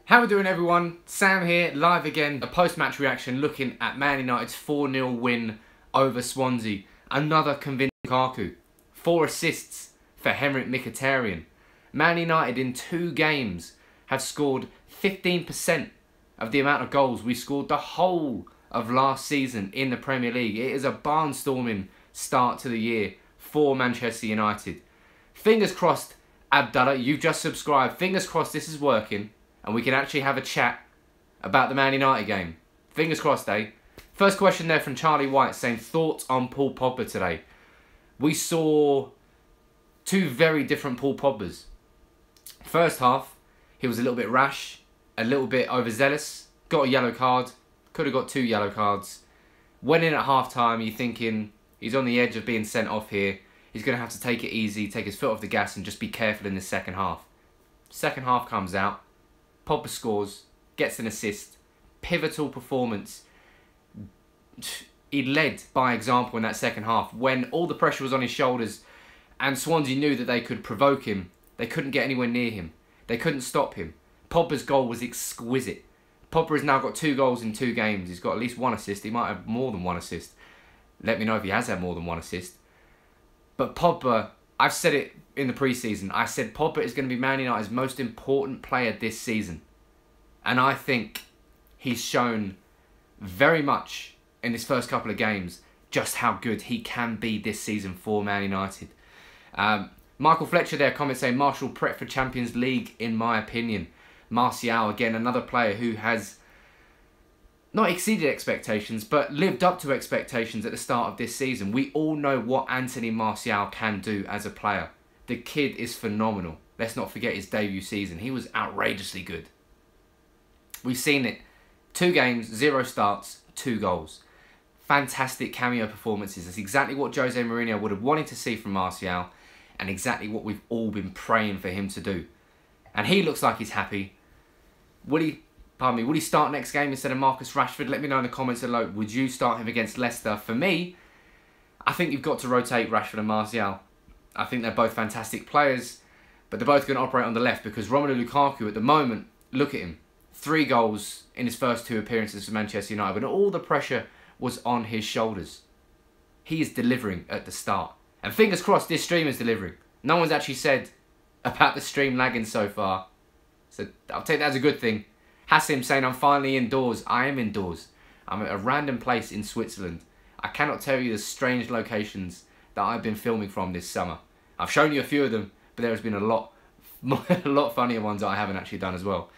How we doing, everyone? Sam here, live again. A post-match reaction looking at Man United's 4-0 win over Swansea. Another convincing Lukaku. 4 assists for Henrik Mkhitaryan. Man United in 2 games have scored 15% of the amount of goals we scored the whole of last season in the Premier League. It is a barnstorming start to the year for Manchester United. Fingers crossed, Abdallah, you've just subscribed. Fingers crossed this is working and we can actually have a chat about the Man United game. Fingers crossed, eh? First question there from Charlie White saying, thoughts on Paul Pogba today? We saw 2 very different Paul Pogbas. First half, he was a little bit rash, a little bit overzealous, got a yellow card, could have got 2 yellow cards. Went in at half-time, you're thinking, he's on the edge of being sent off here. He's going to have to take it easy, take his foot off the gas and just be careful in the second half. Second half comes out. Pogba scores, gets an assist, pivotal performance. He led by example in that second half when all the pressure was on his shoulders and Swansea knew that they could provoke him. They couldn't get anywhere near him. They couldn't stop him. Pogba's goal was exquisite. Pogba has now got 2 goals in 2 games. He's got at least 1 assist. He might have more than 1 assist. Let me know if he has had more than 1 assist. But Pogba, I've said it in the pre-season. I said Pogba is going to be Man United's most important player this season. And I think he's shown very much in his first couple of games just how good he can be this season for Man United. Michael Fletcher there comments saying, Martial prep for Champions League in my opinion. Martial, again, another player who has not exceeded expectations, but lived up to expectations at the start of this season. We all know what Anthony Martial can do as a player. The kid is phenomenal. Let's not forget his debut season. He was outrageously good. We've seen it. 2 games, 0 starts, 2 goals. Fantastic cameo performances. That's exactly what Jose Mourinho would have wanted to see from Martial and exactly what we've all been praying for him to do. And he looks like he's happy. Will he start next game instead of Marcus Rashford? Let me know in the comments below. Would you start him against Leicester? For me, I think you've got to rotate Rashford and Martial. I think they're both fantastic players, but they're both going to operate on the left because Romelu Lukaku at the moment, look at him. 3 goals in his first 2 appearances for Manchester United, but all the pressure was on his shoulders. He is delivering at the start. And fingers crossed this stream is delivering. No one's actually said about the stream lagging so far. So I'll take that as a good thing. Hassim saying, I'm finally indoors. I am indoors. I'm at a random place in Switzerland. I cannot tell you the strange locations that I've been filming from this summer. I've shown you a few of them, but there has been a lot funnier ones that I haven't actually done as well.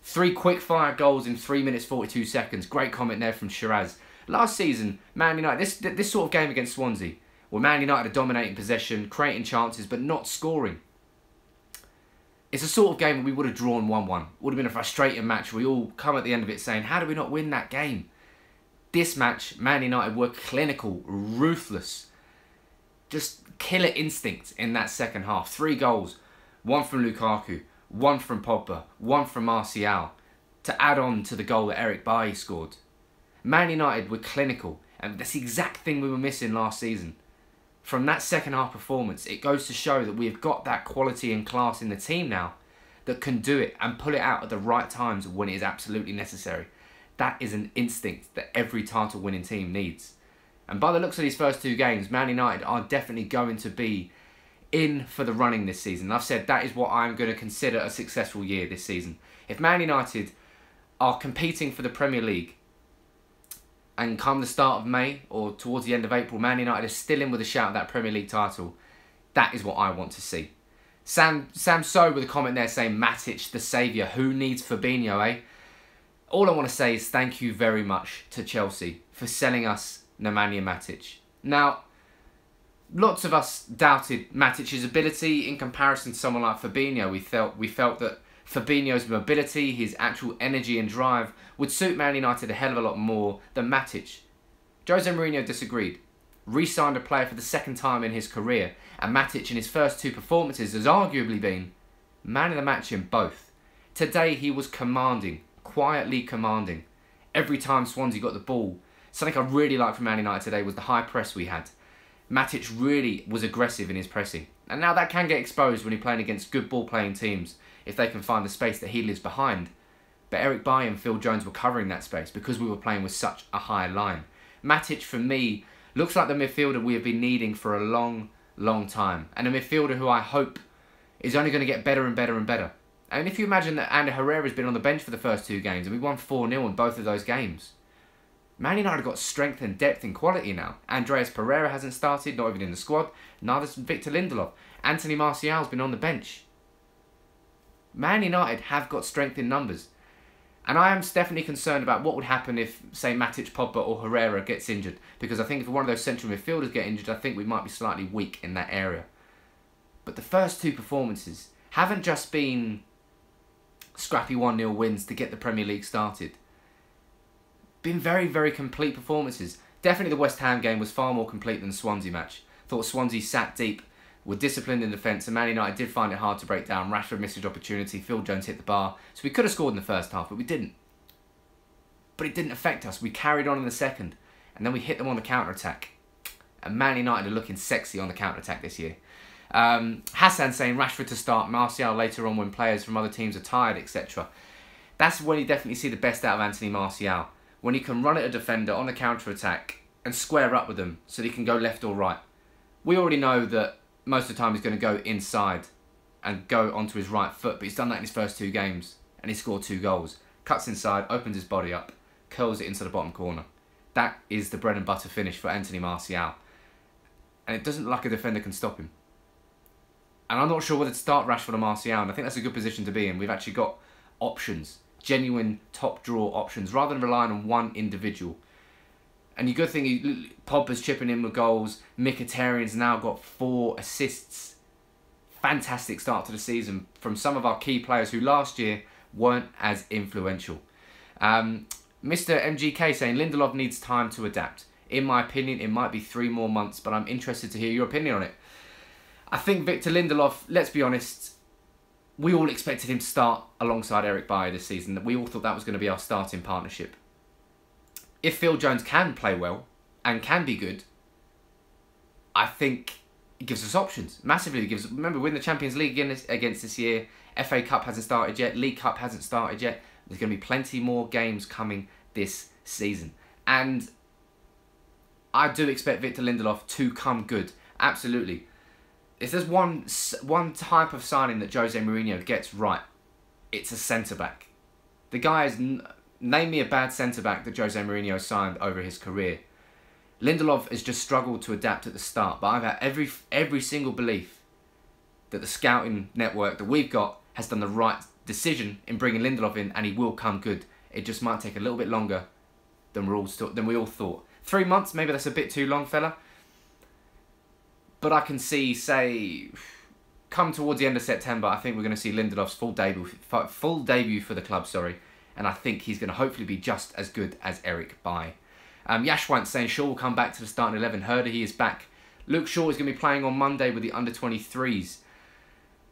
3 quick-fire goals in 3 minutes 42 seconds. Great comment there from Shiraz. Last season, Man United, this sort of game against Swansea, where Man United are dominating possession, creating chances, but not scoring. It's a sort of game where we would have drawn 1-1. Would have been a frustrating match. We all come at the end of it saying, how do we not win that game? This match, Man United were clinical, ruthless. Just killer instinct in that second half. 3 goals. 1 from Lukaku. 1 from Pogba. 1 from Martial. To add on to the goal that Eric Bailly scored. Man United were clinical. And that's the exact thing we were missing last season. From that second half performance, it goes to show that we've got that quality and class in the team now that can do it and pull it out at the right times when it is absolutely necessary. That is an instinct that every title-winning team needs. And by the looks of these first 2 games, Man United are definitely going to be in for the running this season. I've said that is what I'm going to consider a successful year this season. If Man United are competing for the Premier League, and come the start of May or towards the end of April, Man United is still in with a shout at that Premier League title. That is what I want to see. Sam So with a comment there saying, Matic, the saviour. Who needs Fabinho, eh? All I want to say is thank you very much to Chelsea for selling us Nemanja Matic. Now, lots of us doubted Matic's ability in comparison to someone like Fabinho. We felt that Fabinho's mobility, his actual energy and drive would suit Man United a hell of a lot more than Matic. Jose Mourinho disagreed. Re-signed a player for the 2nd time in his career, and Matic in his first 2 performances has arguably been man of the match in both. Today he was commanding, quietly commanding. Every time Swansea got the ball, something I really liked from Man United today was the high press we had. Matic really was aggressive in his pressing. And now that can get exposed when you're playing against good ball-playing teams if they can find the space that he lives behind. But Eric Bailly and Phil Jones were covering that space because we were playing with such a high line. Matic, for me, looks like the midfielder we have been needing for a long, long time. And a midfielder who I hope is only going to get better and better and better. And if you imagine that Ander Herrera's been on the bench for the first 2 games and we won 4-0 in both of those games. Man United have got strength and depth and quality now. Andreas Pereira hasn't started, not even in the squad. Neither's Victor Lindelof. Anthony Martial's been on the bench. Man United have got strength in numbers. And I am definitely concerned about what would happen if, say, Matic, Pogba or Herrera gets injured. Because I think if one of those central midfielders get injured, I think we might be slightly weak in that area. But the first 2 performances haven't just been scrappy 1-0 wins to get the Premier League started. Been very, very complete performances. Definitely the West Ham game was far more complete than the Swansea match. Thought Swansea sat deep, were disciplined in defence, and Man United did find it hard to break down. Rashford missed his opportunity, Phil Jones hit the bar. So we could have scored in the first half, but we didn't. But it didn't affect us. We carried on in the second, and then we hit them on the counter-attack. And Man United are looking sexy on the counter-attack this year. Hassan saying Rashford to start, Martial later on when players from other teams are tired, etc. That's when you definitely see the best out of Anthony Martial. When he can run at a defender on the counter-attack and square up with them so that he can go left or right. We already know that most of the time he's going to go inside and go onto his right foot, but he's done that in his first 2 games and he scored 2 goals. Cuts inside, opens his body up, curls it into the bottom corner. That is the bread and butter finish for Anthony Martial. And it doesn't look like a defender can stop him. And I'm not sure whether to start Rashford or Martial, and I think that's a good position to be in. We've actually got options, genuine top draw options, rather than relying on one individual. And you good thing Pogba's chipping in with goals. Mkhitaryan's now got 4 assists. Fantastic start to the season from some of our key players who last year weren't as influential. Mr. MGK saying Lindelof needs time to adapt. In my opinion, it might be 3 more months, but I'm interested to hear your opinion on it. I think Victor Lindelof, let's be honest, we all expected him to start alongside Eric Bailly this season. We all thought that was going to be our starting partnership. If Phil Jones can play well and can be good, I think it gives us options. Massively. Remember, we're in the Champions League against this year. FA Cup hasn't started yet. League Cup hasn't started yet. There's going to be plenty more games coming this season. And I do expect Victor Lindelof to come good. Absolutely. If there's one type of signing that Jose Mourinho gets right, it's a centre-back. The guy has... Name me a bad centre-back that Jose Mourinho signed over his career. Lindelof has just struggled to adapt at the start, but I've had every single belief that the scouting network that we've got has done the right decision in bringing Lindelof in, and he will come good. It just might take a little bit longer than we all thought. 3 months, maybe that's a bit too long, fella. But I can see, say, come towards the end of September, I think we're going to see Lindelof's full debut for the club, sorry. And I think he's going to hopefully be just as good as Eric Bailly. Yashwant saying Shaw will come back to the starting 11. Heard he is back. Luke Shaw is going to be playing on Monday with the under-23s.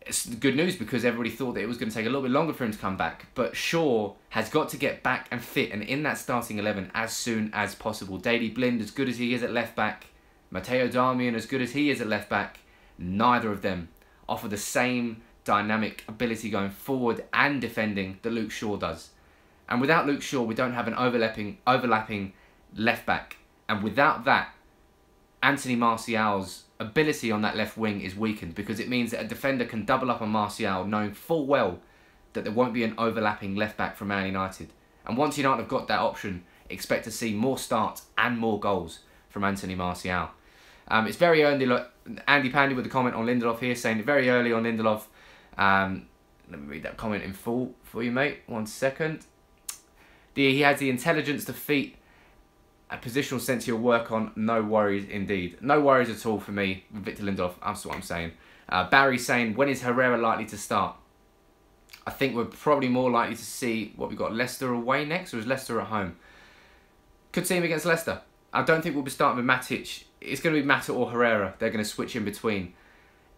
It's good news because everybody thought that it was going to take a little bit longer for him to come back. But Shaw has got to get back and fit and in that starting 11 as soon as possible. Daley Blind, as good as he is at left back. Matteo Darmian, as good as he is at left back. Neither of them offer the same dynamic ability going forward and defending that Luke Shaw does. And without Luke Shaw, we don't have an overlapping left back. And without that, Anthony Martial's ability on that left wing is weakened because it means that a defender can double up on Martial knowing full well that there won't be an overlapping left back from Man United. And once United have got that option, expect to see more starts and more goals from Anthony Martial. It's very early. Look, Andy Pandy with a comment on Lindelof here saying very early on Lindelof. Let me read that comment in full for you, mate. 1 second. He has the intelligence to feet. A positional sense he'll work on. No worries indeed. No worries at all for me with Victor Lindelof. That's what I'm saying. Barry saying, when is Herrera likely to start? I think we're probably more likely to see what we've got. Leicester away next, or is Leicester at home? Could see him against Leicester. I don't think we'll be starting with Matic. It's going to be Mata or Herrera. They're going to switch in between.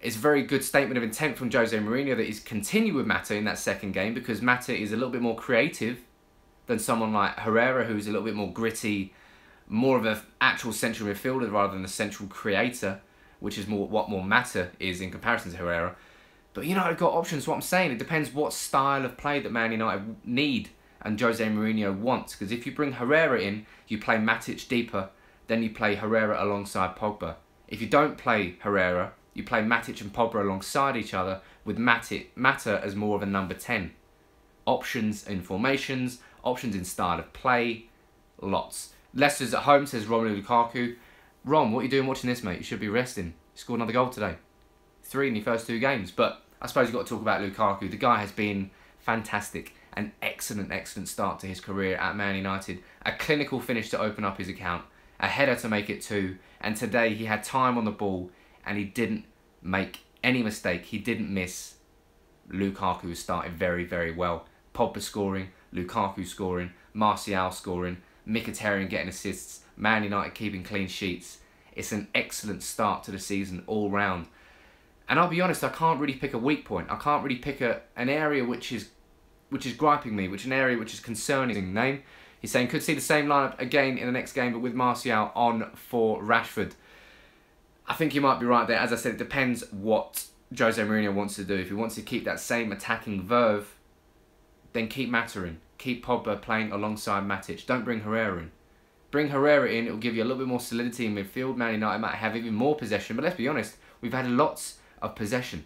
It's a very good statement of intent from Jose Mourinho that he's continued with Mata in that second game because Mata is a little bit more creative than someone like Herrera, who's a little bit more gritty, more of an actual central midfielder rather than a central creator. which is what more matter is in comparison to Herrera. But United got options, what I'm saying. It depends what style of play that Man United need and Jose Mourinho wants. Because if you bring Herrera in, you play Matic deeper, then you play Herrera alongside Pogba. If you don't play Herrera, you play Matic and Pogba alongside each other with Mata as more of a number 10. Options in formations, options in style of play, lots. Leicester's at home, says Romelu Lukaku. Rom, what are you doing watching this, mate? You should be resting. You scored another goal today. 3 in your first 2 games. But I suppose you've got to talk about Lukaku. The guy has been fantastic. An excellent, excellent start to his career at Man United. A clinical finish to open up his account. A header to make it 2. And today he had time on the ball and he didn't make any mistake. He didn't miss. Lukaku started very, very well. Pogba scoring, Lukaku scoring, Martial scoring, Mkhitaryan getting assists, Man United keeping clean sheets. It's an excellent start to the season all round. And I'll be honest, I can't really pick a weak point. I can't really pick an area which is griping me, an area which is concerning. Name. He's saying could see the same lineup again in the next game, but with Martial on for Rashford. I think you might be right there. As I said, it depends what Jose Mourinho wants to do. If he wants to keep that same attacking verve, then keep Mata in. Keep Pogba playing alongside Matic. Don't bring Herrera in. Bring Herrera in, it will give you a little bit more solidity in midfield. Man United might have even more possession, but let's be honest, we've had lots of possession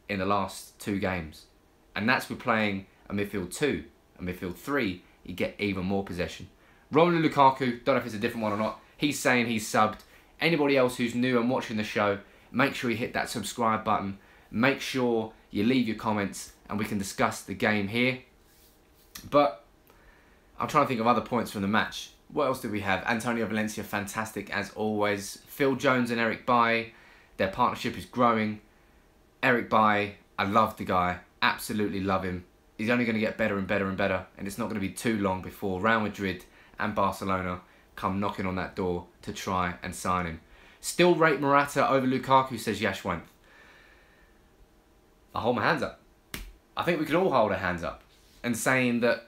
in the last 2 games. And that's with playing a midfield 2, a midfield 3, you get even more possession. Romelu Lukaku, don't know if it's a different one or not, he's saying he's subbed. Anybody else who's new and watching the show, make sure you hit that subscribe button. Make sure you leave your comments and we can discuss the game here. But I'm trying to think of other points from the match. What else did we have? Antonio Valencia, fantastic as always. Phil Jones and Eric Bailly, their partnership is growing. Eric Bailly, I love the guy. Absolutely love him. He's only going to get better and better and better. And it's not going to be too long before Real Madrid and Barcelona come knocking on that door to try and sign him. Still rate Morata over Lukaku, says Yashwant. I hold my hands up. I think we could all hold our hands up. And saying that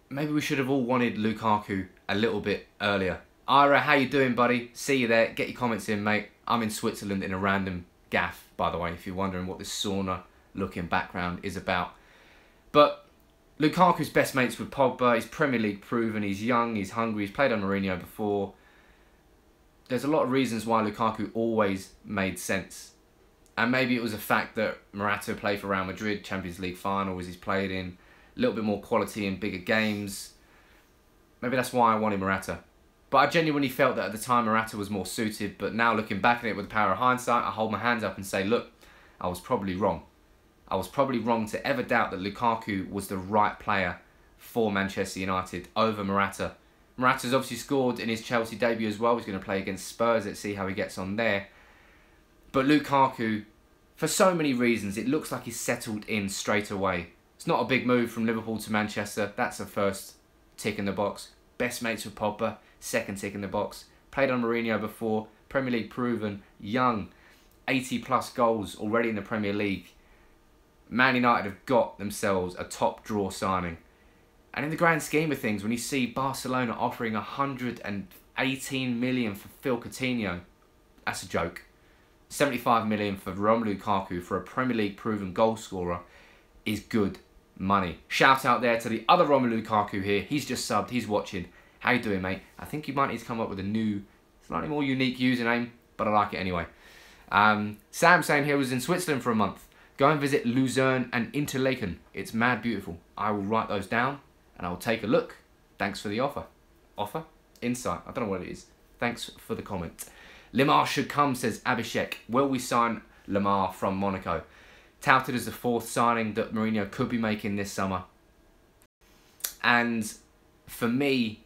maybe we should have all wanted Lukaku a little bit earlier. Ira, how you doing, buddy? See you there. Get your comments in, mate. I'm in Switzerland in a random gaff, by the way, if you're wondering what this sauna-looking background is about. But Lukaku's best mates with Pogba. He's Premier League proven. He's young. He's hungry. He's played on Mourinho before. There's a lot of reasons why Lukaku always made sense. And maybe it was the fact that Morata played for Real Madrid, Champions League final, as he's played in. A little bit more quality in bigger games. Maybe that's why I wanted Morata. But I genuinely felt that at the time Morata was more suited. But now looking back at it with the power of hindsight, I hold my hands up and say, look, I was probably wrong. I was probably wrong to ever doubt that Lukaku was the right player for Manchester United over Morata. Morata's obviously scored in his Chelsea debut as well. He's going to play against Spurs. Let's see how he gets on there. But Lukaku, for so many reasons, it looks like he's settled in straight away. It's not a big move from Liverpool to Manchester. That's the first tick in the box. Best mates with Pogba, second tick in the box. Played on Mourinho before, Premier League proven, young, 80 plus goals already in the Premier League. Man United have got themselves a top draw signing. And in the grand scheme of things, when you see Barcelona offering 118 million for Phil Coutinho, that's a joke. 75 million for Romelu Lukaku for a Premier League proven goal scorer is good money. Shout out there to the other Romelu Lukaku here. He's just subbed. He's watching. How you doing, mate? I think you might need to come up with a new, slightly more unique username, but I like it anyway. Sam saying he was in Switzerland for a month. Go and visit Luzern and Interlaken. It's mad beautiful. I will write those down and I will take a look. Thanks for the offer. Offer? Insight. I don't know what it is. Thanks for the comment. Lemar should come, says Abhishek. Will we sign Lemar from Monaco? Touted as the 4th signing that Mourinho could be making this summer. And for me,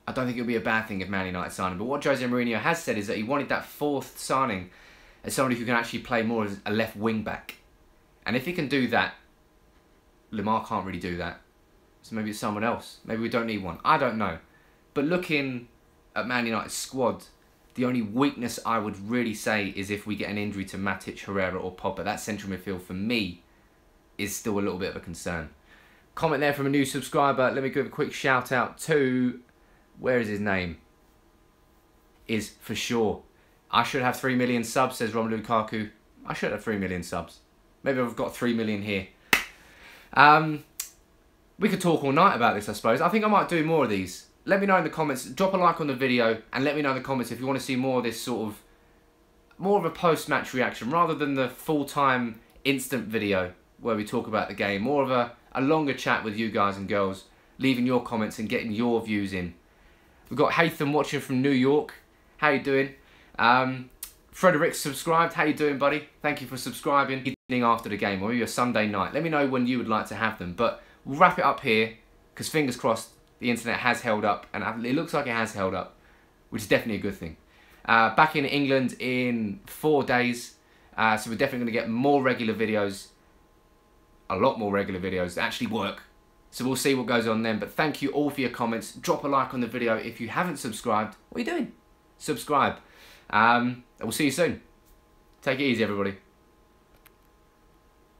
I don't think it would be a bad thing if Man United signed him. But what Jose Mourinho has said is that he wanted that 4th signing as somebody who can actually play more as a left wing back. And if he can do that, Lemar can't really do that. So maybe it's someone else. Maybe we don't need one. I don't know. But looking at Man United's squad, the only weakness I would really say is if we get an injury to Matic, Herrera or Pogba. That central midfield for me is still a little bit of a concern. Comment there from a new subscriber. Let me give a quick shout out to, where is his name? Is for sure I should have 3 million subs, says Romelu Lukaku. I should have 3 million subs. Maybe I've got 3 million here. We could talk all night about this, I suppose. I think I might do more of these. Let me know in the comments. Drop a like on the video and let me know in the comments if you want to see more of this sort of... more of a post-match reaction rather than the full-time instant video where we talk about the game. More of a longer chat with you guys and girls, leaving your comments and getting your views in. We've got Hatham watching from New York. How you doing? Frederick subscribed. How you doing, buddy? Thank you for subscribing. Evening after the game or maybe a Sunday night. Let me know when you would like to have them. But we'll wrap it up here because fingers crossed the internet has held up and it looks like it has held up, which is definitely a good thing. Back in England in 4 days, so we're definitely going to get more regular videos, a lot more regular videos that actually work. So we'll see what goes on then. But thank you all for your comments. Drop a like on the video. If you haven't subscribed, what are you doing? Subscribe. And we'll see you soon. Take it easy, everybody.